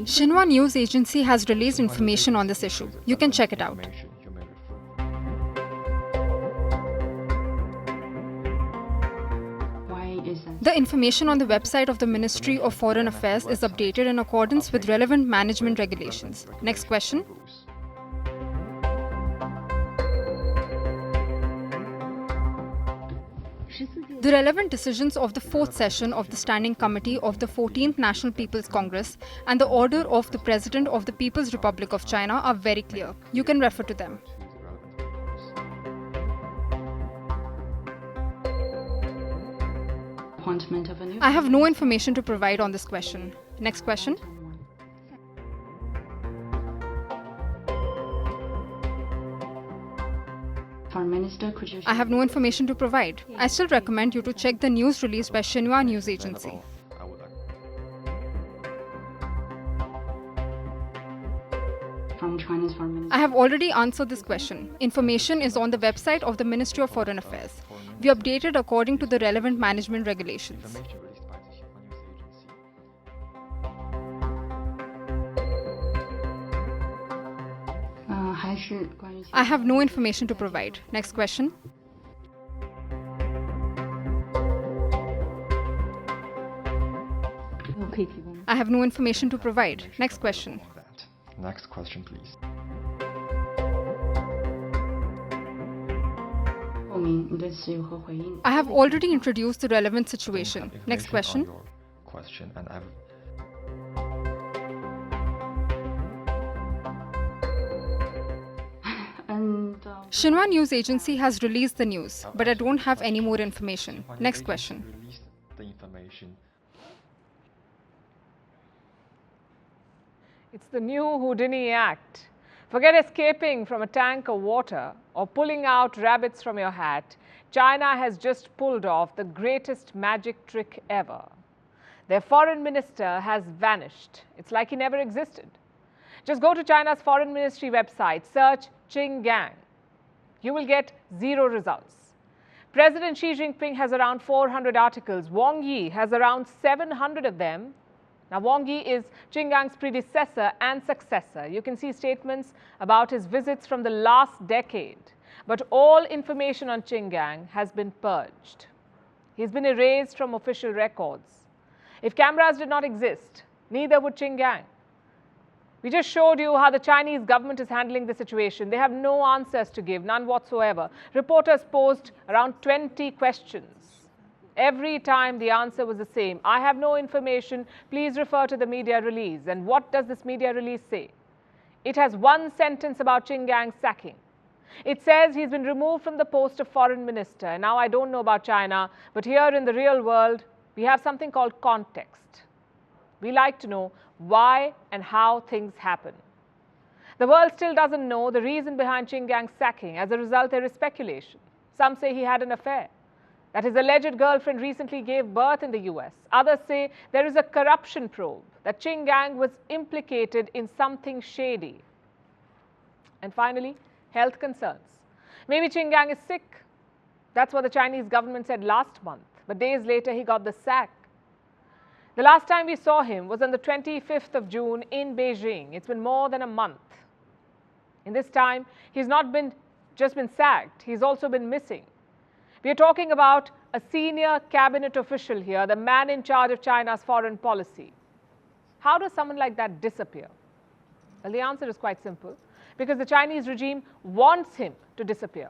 Xinhua news agency has released information on this issue. You can check it out. The information on the website of the Ministry of Foreign Affairs is updated in accordance with relevant management regulations. Next question. The relevant decisions of the 4th session of the Standing Committee of the 14th National People's Congress and the order of the President of the People's Republic of China are very clear. You can refer to them. I have no information to provide on this question. Next question. Foreign Minister, could you... I have no information to provide. I still recommend you to check the news released by Xinhua News Agency. From China's Foreign Minister. I have already answered this question. Information is on the website of the Ministry of Foreign Affairs. We update it according to the relevant management regulations. I have no information to provide. Next question. I have no information to provide. Next question. Next question, please. I have already introduced the relevant situation. Next question. Xinhua News Agency has released the news, but I don't have any more information. Next question. It's the new Houdini Act. Forget escaping from a tank of water or pulling out rabbits from your hat. China has just pulled off the greatest magic trick ever. Their foreign minister has vanished. It's like he never existed. Just go to China's foreign ministry website, search Qin Gang. You will get 0 results. President Xi Jinping has around 400 articles. Wang has around 700 of them. Now, Wang is Qin Gang's predecessor and successor. You can see statements about his visits from the last decade. But all information on Qin Gang has been purged. He's been erased from official records. If cameras did not exist, neither would Qin Gang. We just showed you how the Chinese government is handling the situation. They have no answers to give, none whatsoever. Reporters posed around 20 questions. Every time the answer was the same. I have no information. Please refer to the media release. And what does this media release say? It has one sentence about Qin Gang's sacking. It says he's been removed from the post of foreign minister. Now, I don't know about China, but here in the real world, we have something called context. We like to know why and how things happen. The world still doesn't know the reason behind Qin Gang's sacking. As a result, there is speculation. Some say he had an affair, that his alleged girlfriend recently gave birth in the US. Others say there is a corruption probe, that Qin Gang was implicated in something shady. And finally, health concerns. Maybe Qin Gang is sick. That's what the Chinese government said last month. But days later, he got the sack. The last time we saw him was on the 25th of June in Beijing. It's been more than a month. In this time, he's not just been sacked, he's also been missing. We are talking about a senior cabinet official here, the man in charge of China's foreign policy. How does someone like that disappear? Well, the answer is quite simple. Because the Chinese regime wants him to disappear.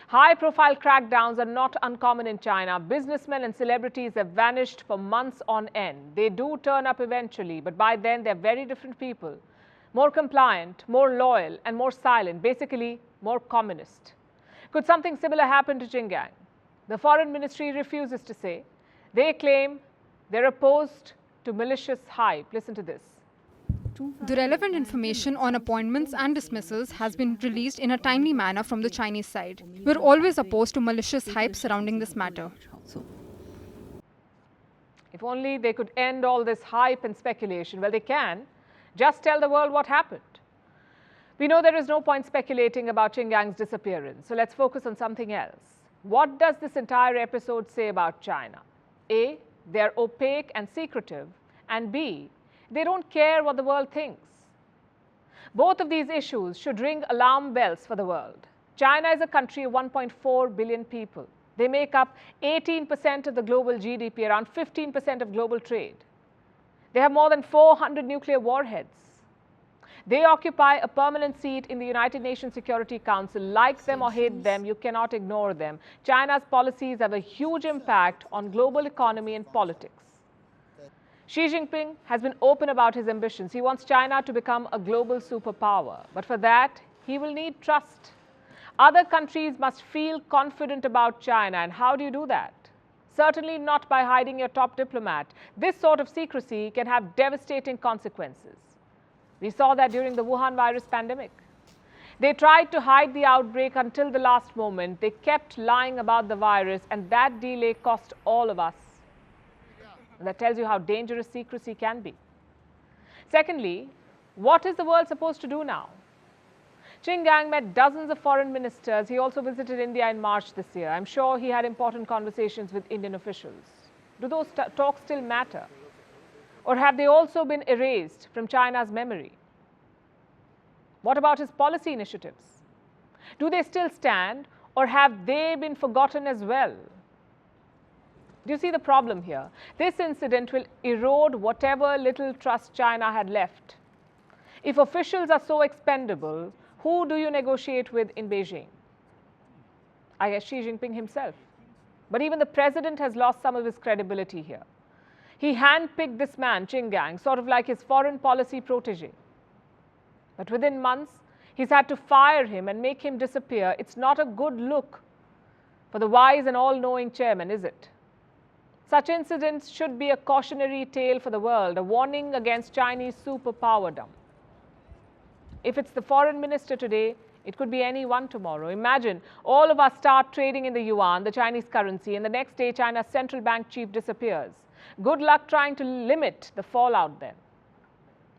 High-profile crackdowns are not uncommon in China. Businessmen and celebrities have vanished for months on end. They do turn up eventually, but by then they're very different people. More compliant, more loyal, and more silent. Basically, more communist. Could something similar happen to Qin Gang? The foreign ministry refuses to say. They claim they're opposed to malicious hype. Listen to this. The relevant information on appointments and dismissals has been released in a timely manner from the Chinese side. We're always opposed to malicious hype surrounding this matter. If only they could end all this hype and speculation. Well, they can. Just tell the world what happened. We know there is no point speculating about Qin Gang's disappearance, so let's focus on something else. What does this entire episode say about China? A, they're opaque and secretive, and B, They don't care what the world thinks. Both of these issues should ring alarm bells for the world. China is a country of 1.4 billion people. They make up 18% of the global GDP, around 15% of global trade. They have more than 400 nuclear warheads. They occupy a permanent seat in the United Nations Security Council. Like them or hate them, you cannot ignore them. China's policies have a huge impact on global economy and politics. Xi Jinping has been open about his ambitions. He wants China to become a global superpower. But for that, he will need trust. Other countries must feel confident about China. And how do you do that? Certainly not by hiding your top diplomat. This sort of secrecy can have devastating consequences. We saw that during the Wuhan virus pandemic. They tried to hide the outbreak until the last moment. They kept lying about the virus, and that delay cost all of us. And that tells you how dangerous secrecy can be. Secondly, what is the world supposed to do now? Qin Gang met dozens of foreign ministers. He also visited India in March this year. I'm sure he had important conversations with Indian officials. Do those talks still matter? Or have they also been erased from China's memory? What about his policy initiatives? Do they still stand, or have they been forgotten as well? Do you see the problem here? This incident will erode whatever little trust China had left. If officials are so expendable, who do you negotiate with in Beijing? I guess Xi Jinping himself. But even the president has lost some of his credibility here. He handpicked this man, Qin Gang, sort of like his foreign policy protege. But within months, he's had to fire him and make him disappear. It's not a good look for the wise and all-knowing chairman, is it? Such incidents should be a cautionary tale for the world, a warning against Chinese superpowerdom. If it's the foreign minister today, it could be anyone tomorrow. Imagine all of us start trading in the yuan, the Chinese currency, and the next day China's central bank chief disappears. Good luck trying to limit the fallout then.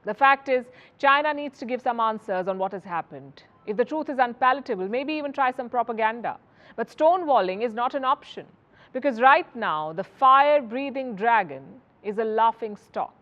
The fact is, China needs to give some answers on what has happened. If the truth is unpalatable, maybe even try some propaganda. But stonewalling is not an option, because right now the fire-breathing dragon is a laughing stock.